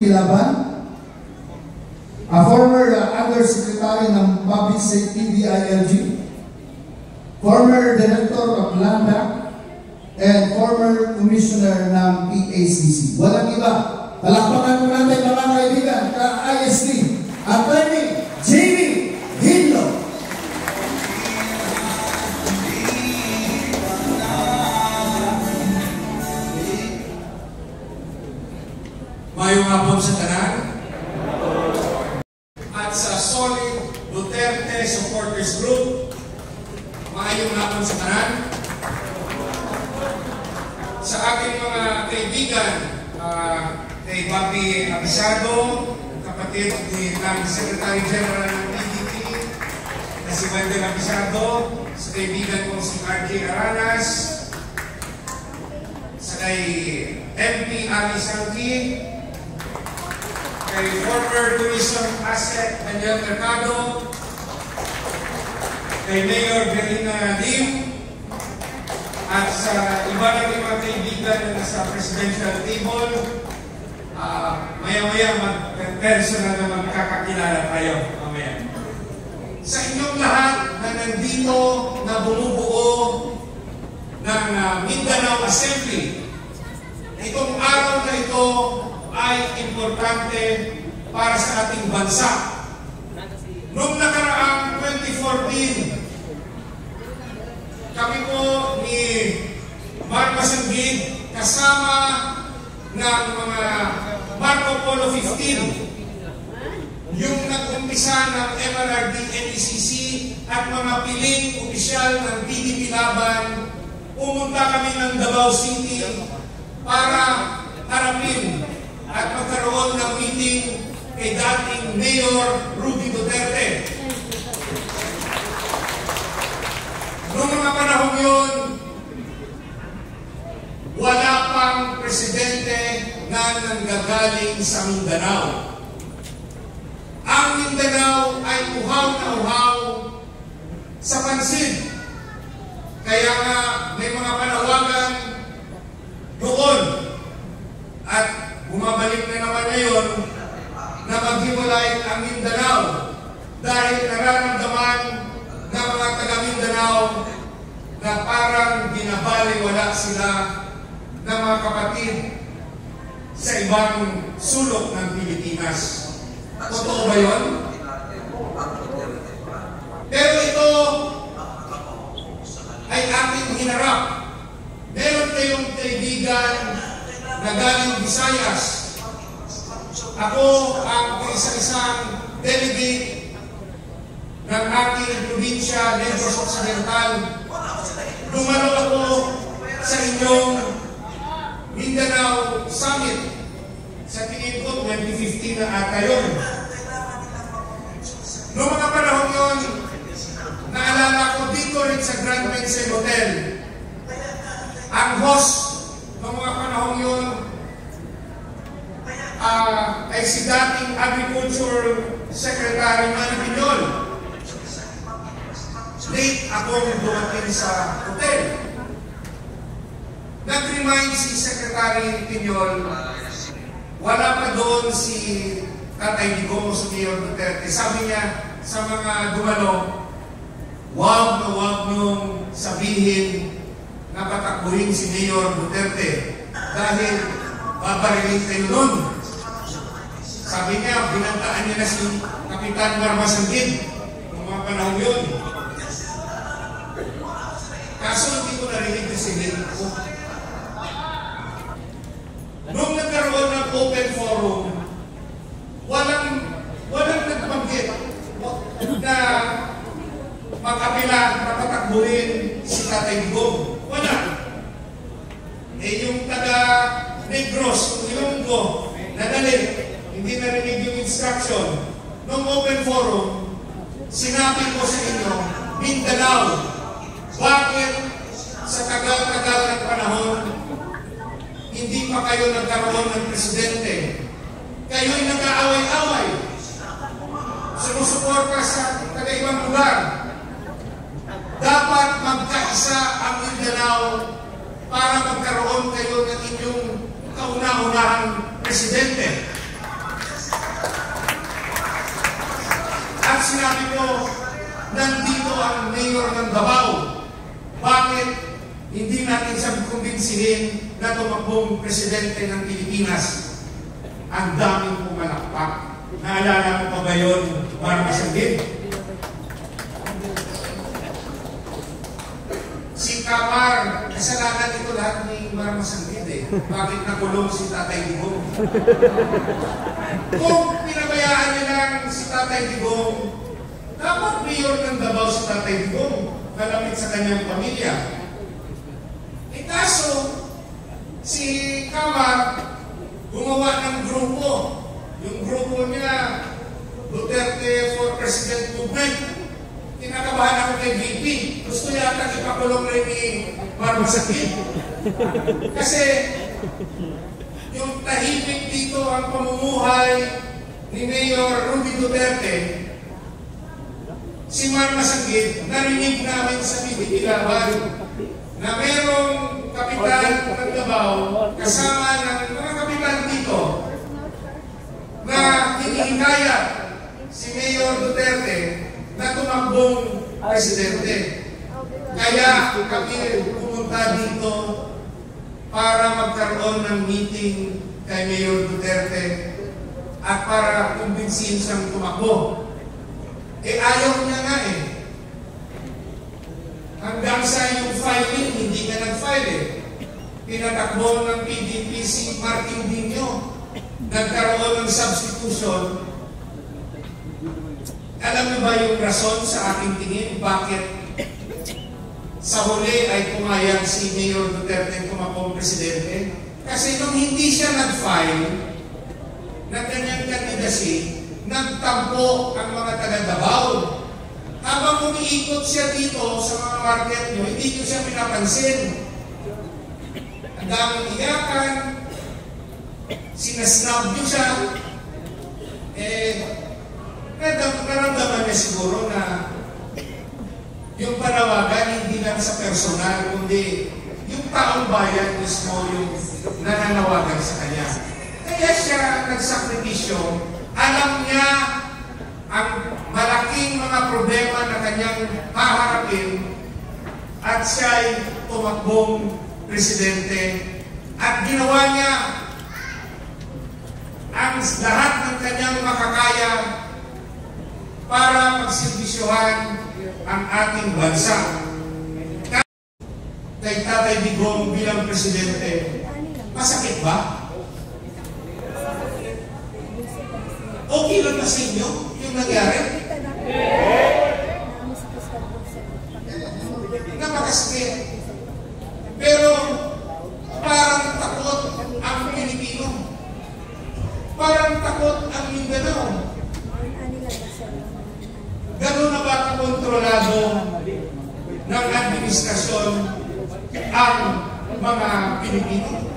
Kilaban, former Undersecretary ng Public Safety DILG, former Director of Land Bank, and former Commissioner ng PACC. Walang iba. Palakpakan mo natin mga kaibigan, ka-ISD, Attorney Jamie Hinlo. Mayong hapon sa tanan at sa Solid Duterte Supporters Group. Mayong hapon sa tanan sa aking mga kaibigan, kay Bobby Abisado, kapatid ni Secretary General ng PDP, na si Wendell Abisado, sa kaibigan ko si RJ Aranas, sa kay MP Ali Sangki, kay former Tourism Asset Daniel Mercado, kay Mayor Verina Lim, at sa iba ng mga kaibigan na nasa presidential table. Maya-maya mag-personal na magkakakilala tayo mamaya. Sa inyong lahat na nandito na bumubuo ng Mindanao Assembly, itong araw na ito ay importante para sa ating bansa. Noong nakaraang 2014, kami po ni Mark Masanggid kasama ng mga Marco Polo 15, yung nag-umpisa ng MRRD, NECC at mga piling opisyal ng PDP Laban, pumunta kami ng Davao City para harapin at magkaroon ng meeting kay dating Mayor Rudy Duterte. Noong mga panahon yun, wala pang presidente na nanggagaling sa Mindanao. Ang Mindanao ay uhaw na uhaw sa pansin. Kaya nga may mga panawagan doon at bumabalik na naman ngayon na maghiwalay ang Mindanao dahil nararamdaman ng mga taga-Mindanao na parang binabaliwala sila ng mga kapatid sa ibang sulok ng Pilipinas. Totoo ba yun? Pero ito ay ating hinarap. Meron kayong kaibigan na galing Visayas. Ako ang isa-isang delegate ng aking probinsya, Negros Occidental. Dumalo ako sa inyong Mindanao Summit. Sa tingin ko, 2015 na ata yun. Noong mga panahon yun, naalala ko dito rin sa Grand Mense Hotel. Ang host noong mga panahon yun ay si dating Agriculture Secretary Manny Piñol. Late akong dumating sa hotel. Nag-remind si Secretary Piñol, wala pa doon si Tatay Digong o si Mayor Duterte. Sabi niya sa mga dumalo, wag nung sabihin na patakbuhin si Mayor Duterte dahil babarilin kayo nun. Sabi niya, binantaan niya na si Kapitan Marmasanggid noong mga panahon yun. Kaso hindi ko narinig na sinilin ko. Noong nagkaroon ng open forum, walang nagbanggit na mag-apila na patakbuhin si Tatay Digong. Wala. Yung taga Negros, Ilonggo, nadali. Hindi narinig yung instruction. Noong open forum, sinabi ko sa inyo, Mindanao, bakit sa tagal-tagal ng panahon, hindi pa kayo nagkaroon ng presidente? Kayo'y nag-aaway-away. Sumusuporta sa taga-ibang lugar. Dapat magkaisa ang Mindanao para magkaroon kayo ng inyong kauna-unahang presidente. ang mayor ng Davao. Bakit hindi natin siya kumbinsihin na tumakbong presidente ng Pilipinas? Ang daming pumalakpak. Naalala mo pa ba yun, Marma Sanggit? Si Kamar, kasalanan ito lahat ni Marma Sanggit eh. Bakit nakulong si Tatay Digong? Kung pinabayaan niya lang si Tatay Digong, dapat mayor ng Davao si Tatay Digong, kalapit sa kanyang pamilya. Eh kaso, si Kamar gumawa ng grupo. Yung grupo niya, Duterte for President Movement. Kinakabahan ako kay VP. Gusto yata ipakulong rin ni Marma Sanggit. Kasi yung tahimik dito ang pamumuhay ni Mayor Rudy Duterte, si Marma Sanggit, narinig namin sa PDP Laban na merong kapitan ng Davao kasama ng mga kapitan dito na hinihikayat si Mayor Duterte na tumakbong presidente. Kaya kami pumunta dito para magkaroon ng meeting kay Mayor Duterte at para kumbinsihin siyang tumakbo. Eh ayaw niya nga eh. Hanggang sa yung filing, hindi ka nag-file eh. Pinatakbo ng PDP si Martin Dino. Nagkaroon ng substitution. Alam niyo ba yung rason sa aking tingin bakit sa huli ay pumayag si Mayor Duterte tumakbong presidente? Kasi nung hindi siya nag-file ng kanyang candidacy, nagtampo ang mga taga-Davao. Habang umiikot siya dito sa mga market nyo, hindi nyo siya pinapansin. Ang daming iyakan, sinasnab nyo siya, naramdaman niya siguro na yung panawagan hindi lang sa personal, kundi yung taong bayan mismo yung nananawagan sa kanya. Kaya siya nagsakripisyo, alam niya ang malaking mga problema na kanyang haharapin at siya'y tumakbong presidente at ginawa niya ang lahat ng kanyang makakaya para magservisyohan ang ating bansa. Kay Tatay Digong bilang presidente, masakit ba? Okay lang ba sa inyo yung nangyari? Napakasakit. Pero parang takot ang Pilipino. Parang takot ang Mindanao. Gano'n na ba kontrolado ng administrasyon ang mga Pilipino?